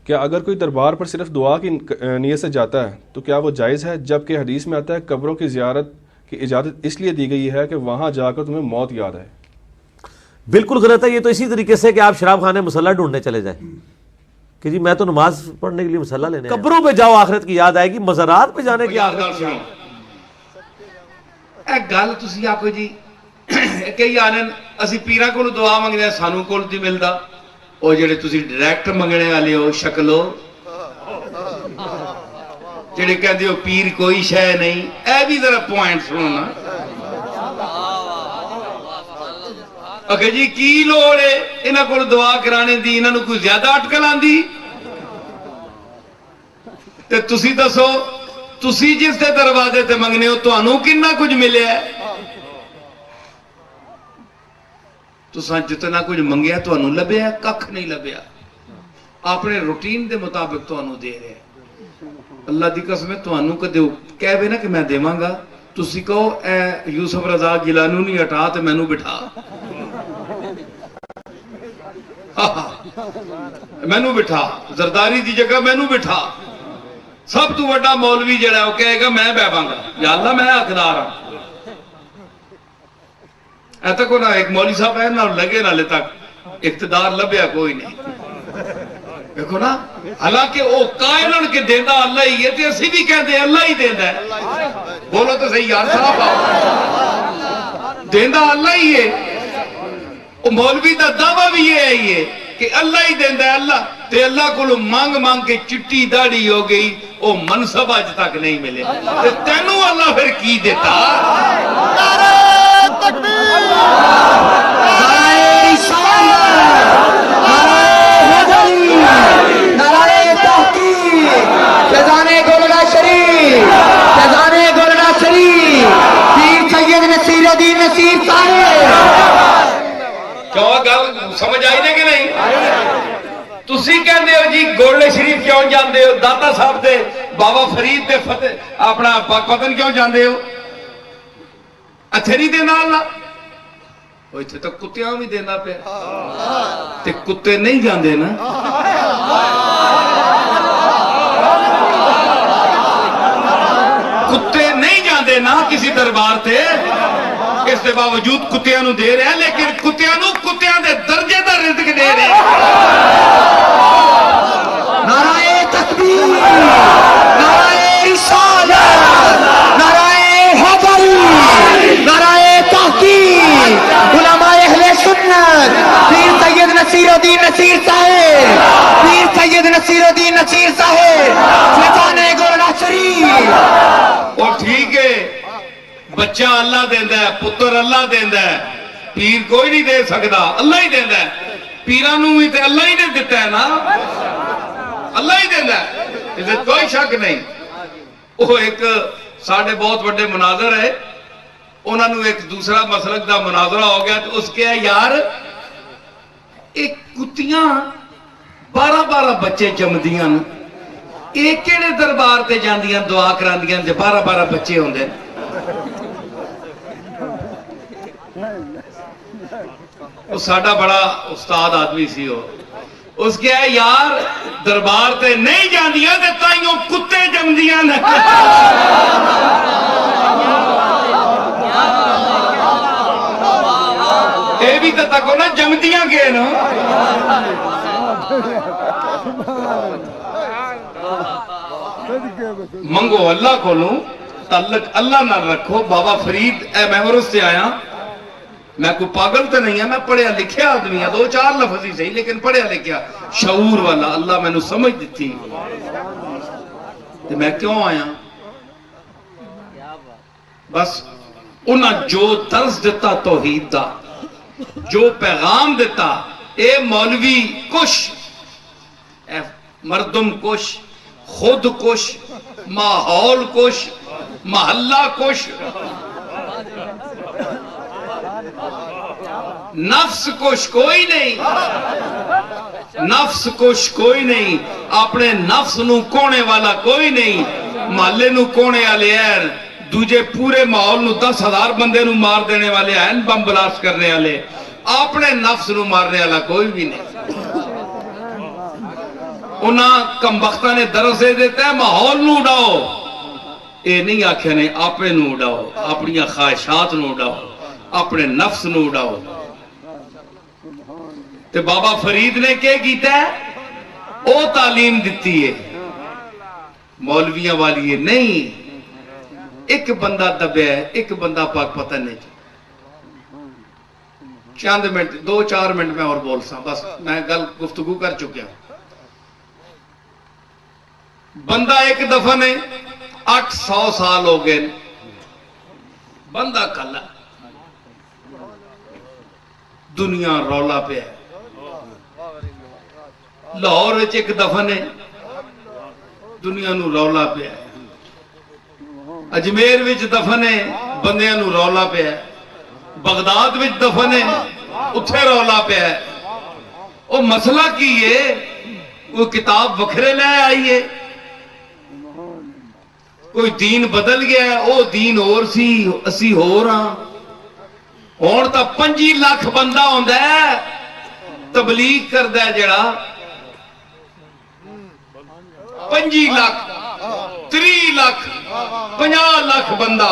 کیا اگر کوئی دربار پر صرف دعا کی نیت سے جاتا ہے تو کیا وہ جائز ہے؟ جبکہ حدیث میں آتا ہے قبروں کی زیارت کی اجازت اس لیے دی گئی ہے کہ وہاں جا کر تمہیں موت یاد آئے۔ بالکل غلط ہے یہ تو، اسی طریقے سے کہ آپ شراب خانے مسلح ڈھونڈنے چلے جائیں کہ جی میں تو نماز پڑھنے کے لیے مسلح لینے، قبروں پہ جاؤ آخرت کی یاد آئے گی، مزارات پہ جانے کی آخرت کی یاد۔ ایک گل تسی آکھو جی کئی آنن اسی پیراں کولوں دعا منگدے سانوں کول نہیں ملدا، او جڑے تسی ڈائریکٹ منگنے والے ہو شکلو جڑے کہندے ہو پیر کوئی شے نہیں، اے بھی ذرا پوائنٹ سنو نا۔ اکھے جی کی لوڑ ہے انہاں کول دعا کرانے دی، انہاں نوں کوئی زیادہ اٹکل آندی؟ تے تسی دسو تسی جس دے دروازے تے منگنے ہو تانوں کتنا کچھ ملیا ہے؟ تساں جتنا کچھ منگیا تانوں لبیا ککھ نہیں لبیا، اپنے روٹین دے مطابق تانوں دے رہے اللہ دی قسم ہے۔ تانوں کدے کہہ بے نا کہ میں دیواں گا، تسی کہو اے یوسف رضا گیلانی نہیں ہٹا تے مینوں بٹھا، مینوں بٹھا، زرداری دی جگہ مینوں بٹھا۔ سب تو بڑا مولوی جڑا ہے وہ کہے گا میں بیٹھاں گا، یا اللہ میں حقدار ہوں۔ ایسا کو نہ ایک مولوی صاحب ہے نہ لگے نہ لے تک اقتدار لبیا کوئی نہیں، دیکھو نا، حالانکہ وہ قائلن کے دیندہ اللہ ہی ہے، تے اسی بھی کہتے ہیں اللہ ہی دیندہ ہے، بولو تو صحیح یار صاحب، دیندہ اللہ ہی ہے۔ وہ مولوی دا دعویٰ بھی یہ ہے کہ اللہ ہی دیندہ ہے، اللہ تے اللہ کو مانگ مانگ کے چٹی داڑھی ہو گئی، وہ منصب آج تک نہیں ملے، تے تینوں اللہ پھر کی دیتا؟ سمجھ آئی نے کہ نہیں؟ تسی کہندے ہو جی گولڑے شریف کیوں جاندے ہو، داتا صاحب دے بابا فرید دے فتح اپنا پاکوتن کیوں جاندے ہو؟ اتھری دینا اللہ وہ اتھے تو کتیاں بھی دینا پہ تے کتے نہیں جاندے نا، کتے نہیں جاندے نا کسی دربار تے، اس دے باوجود کتیاں نو دے رہے ہیں، لیکن کتیاں نو کتیاں دے درجے دا رزق دے رہے ہیں۔ نعرہ تکبیر، نعرہ رسالت، نعرہ حیدر، نعرہ تحقیق، علماء اہل سنت، پیر سید نصیر الدین نصیر صاحب، پیر سید نصیر الدین نصیر صاحب، فیضان گولڑا شریف۔ اور ٹھیک ہے بچہ اللہ دیندہ ہے، پتر اللہ دیندہ ہے، پیر کوئی نہیں دے سکتا، اللہ ہی دیندہ ہے، پیرانوں میں تے اللہ ہی نے دیتا ہے نا، اللہ ہی دیندہ ہے، اسے کوئی شک نہیں۔ وہ ایک ساڑھے بہت بڑے مناظر ہے، انہوں نے ایک دوسرا مسلک دا مناظرہ ہو گیا، تو اس کے ہے یار ایک کتیاں 12 بچے جمدیاں، ایک کیڑے دربار تے جاندیاں دعا کراندیاں جے 12 بچے ہوندے۔ وہ ساڑھا بڑا استاد آدمی سی ہو، اس کے ہے یار دربار تے نہیں جاندیاں تے تائیوں کتے جمدیاں نے۔ اے بھی تکو نا جمدیاں کے نا، منگو اللہ کو لوں، تعلق اللہ نہ رکھو۔ بابا فرید اے میں عرص سے آیا، میں کوئی پاگل تو نہیں ہے، میں پڑھیا لکھیا آدمی ہے، 2-4 لفظ ہی صحیح لیکن پڑھیا لکھیا، شعور والا، اللہ میں نے سمجھ دیتی، تو میں کیوں آیا؟ بس انہاں جو درس دیتا توحید دا، جو پیغام دیتا، اے مولوی کش، اے مردم کش، خود کش، ماحول کش، محلہ کش، نفس کش کوئی نہیں، نفس کش کوئی نہیں، اپنے نفس نو کونے والا کوئی نہیں، محلے نو کونے والے ہیں، دوجے پورے ماحول نو 10,000 بندے نو مار دینے والے ہیں، بم بلاسٹ کرنے والے، اپنے نفس نو مارنے والا کوئی بھی نہیں۔ انہاں کمبختاں نے درس دے دیتا ہے ماحول نو اڑاؤ، اے نہیں آکھیا نے آپے نو اڑاؤ، اپنی خواہشات نو اڑاؤ، اپنے نفس نو اڑاؤ۔ تے بابا فرید نے کیا کیتا ہے؟ او تعلیم دیتی ہے مولویاں والی ہے نہیں۔ ایک بندہ دبیا ہے، ایک بندہ پاک پتہ نہیں، چند منٹ 2-4 منٹ میں اور بول سا، بس میں گل گفتگو کر چکیا۔ بندہ ایک دفعہ نے 800 سال ہو گئے، بندہ کلا دنیا رولا پہ ہے۔ لاہور وچ ایک دفعہ نے دنیا نو رولا پہ ہے، اجمیر وچ دفن ہے بندیاں نو رولا پہ ہے، بغداد وچ دفن ہے اتھے رولا پہ ہے۔ او مسئلہ کی ہے؟ کوئی کتاب وکھرے لے آئیے، کوئی دین بدل گیا ہے، او دین اور سی اسی ہو رہا ہون تا 25 لاکھ بندہ ہوندا ہے تبلیغ کردا ہے جڑا 25 لاکھ 30 لاکھ 50 لاکھ بندہ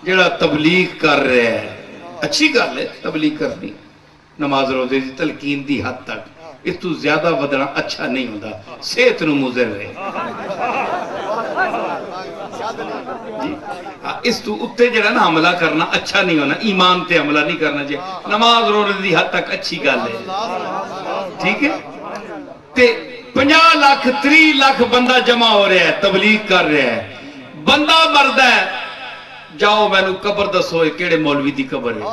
جڑا تبلیغ کر رہا ہے۔ اچھی گل ہے تبلیغ کرنی، نماز روزے دی تلقین دی حد تک، اس تو زیادہ ودنا اچھا نہیں ہوندا، صحت نو مضر رہے جی۔ اس تو اتے جڑا نا حملہ کرنا اچھا نہیں ہونا، ایمان تے حملہ نہیں کرنا چاہیے، نماز روزے دی حد تک اچھی گل ہے، ٹھیک ہے۔ تے 50 لاکھ 30 لاکھ بندہ جمع ہو رہا ہے، تبلیغ کر رہا ہے، بندہ مرد ہے، جاؤ میں نو قبر دسو کیڑے مولوی دی قبر ہے۔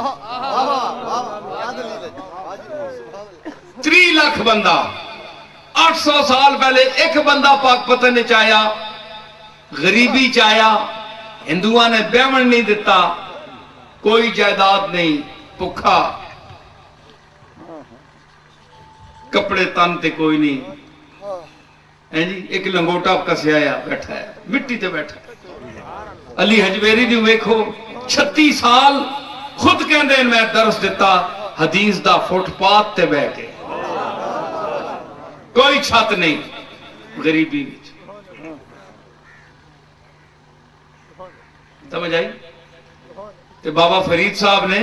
30 لاکھ بندہ، 800 سال پہلے ایک بندہ پاک پتن نے چاہیا، غریبی چاہیا، ہندوؤں نے بیمن نہیں دیتا، کوئی جائیداد نہیں، بھوکا، کپڑے تن تے کوئی نہیں، جی ایک لنگوٹا کسیا آیا بیٹھا ہے مٹی تے بیٹھا ہے۔ علی حجویری دی ویکھو 36 سال خود کہندے میں درس دیتا حدیث دا فٹ پاتھ تے بہ کے، کوئی چھت نہیں، غریبی وچ۔ سمجھ آئی؟ تے بابا فرید صاحب نے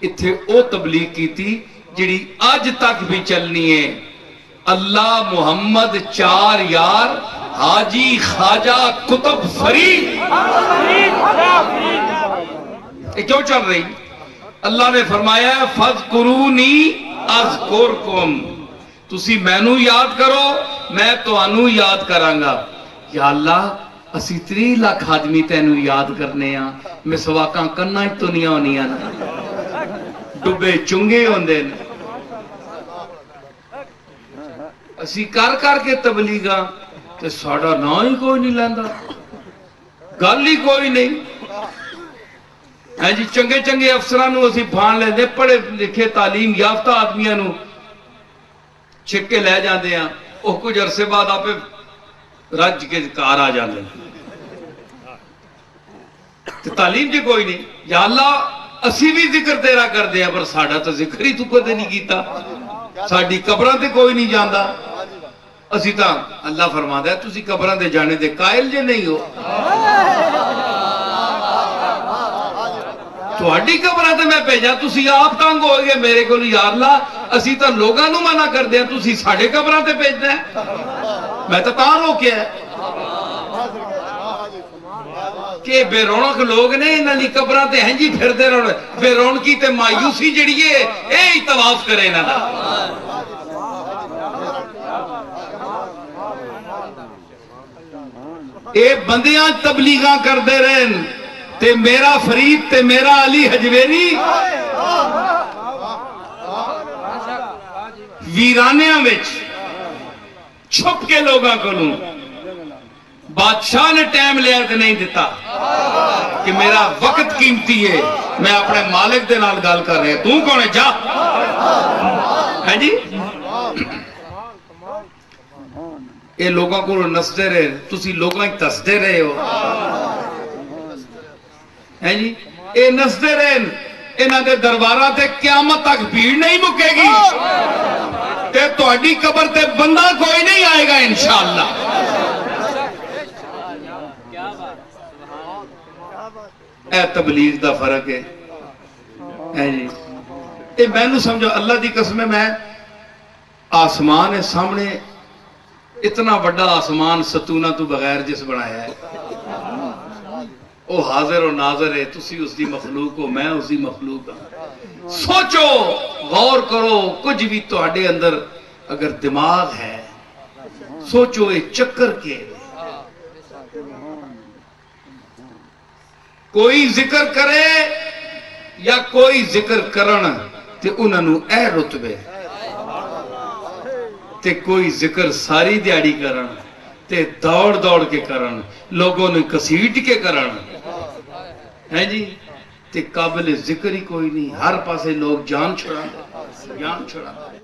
اتھے او تبلیغ کی تھی جڑی آج تک بھی چلنی ہے، اللہ محمد 4 یار حاجی خواجہ کتب فرید۔ یہ کیوں چل رہی؟ اللہ نے فرمایا فَذْكُرُونِي أَذْكُرْكُمْ، تسی مینوں یاد کرو میں تانوں یاد کرانگا۔ یا اللہ اسی 30 لاکھ آدمی تینوں یاد کرنے ہاں، مسواکاں کرنا تو نہیں ہونی نا، ڈبے چنگے ہوندے نے، اسی کر کر کے تبلیغاں تے ساڑا نا ہی کوئی نہیں لیندا، گل ہی کوئی نہیں ہے جی۔ چنگے چنگے افسرانوں اسی بھان لے دے، پڑھے لکھے تعلیم یافتہ آدمیاں نو چھک کے لے جاندے ہیں، وہ کچھ عرصے بعد آپ رج کے کار آ جاندے ہیں، تعلیم جی کوئی نہیں۔ یا اللہ اسی بھی ذکر تیرا کر دیا پر ساڑا تو ذکر ہی تو کدے نہیں کیتا، ساڑی قبران تے کوئی نہیں جاندہ، اسی تا اللہ فرما دیا تسی قبران دے جانے دے قائل جے نہیں ہو، تو ہڈی قبران تے میں بھیجا تسی آپ تانگ ہوئے گے میرے کو یا اللہ اسی تا لوگاں نو منع کر دیا تسی ساڑے قبران تے بھیجنا ہے، میں تو تاں روکیا ہے کہ بے رونق لوگ نے انہاں دی قبراں تے ہیں جی پھر دے رونق، بے رونقی تے مایوسی جڑی ہے اے ہی طواف کرے انہاں دا۔ اے بندیاں تبلیغاں کر دے رہن تے میرا فرید تے میرا علی حجویری ویرانیاں وچ چھپ کے لوگاں کو لوں، بادشاہ نے ٹائم لیا تے نہیں دیتا کہ میرا وقت قیمتی ہے، میں اپنے مالک دے نال گل کر رہے تو کون ہے جا ہے جی۔ اے لوگاں کو نسدے رہے، تسی لوگاں ہی تسدے رہے ہو ہے جی، اے نسدے رہے انہاں دے درباراں تے قیامت تک بھیڑ نہیں مکے گی۔ تے تہاڈی قبر تے بندہ کوئی نہیں آئے گا انشاءاللہ. اے تبلیغ دا فرق ہے. اے جی اے میں نو سمجھو اللہ دی قسم ہے، میں آسمان ہے سامنے، اتنا بڑا آسمان ستونہ تو بغیر جس بنایا ہے، او حاضر و ناظر ہے، تسی اس دی مخلوق ہو، میں اس دی مخلوق ہوں. سوچو، غور کرو، کچھ بھی تہاڈے اندر اگر دماغ ہے سوچو اے چکر کے کوئی ذکر کرے یا کوئی ذکر کرن تے انہاں نو اے رتبے، تے کوئی ذکر ساری دیاڑی کرن تے دوڑ دوڑ کے کرن، لوگوں نے کسیٹ کے کرن ہے جی، تے قابل ذکر ہی کوئی نہیں. ہر پاسے لوگ جان چھڑا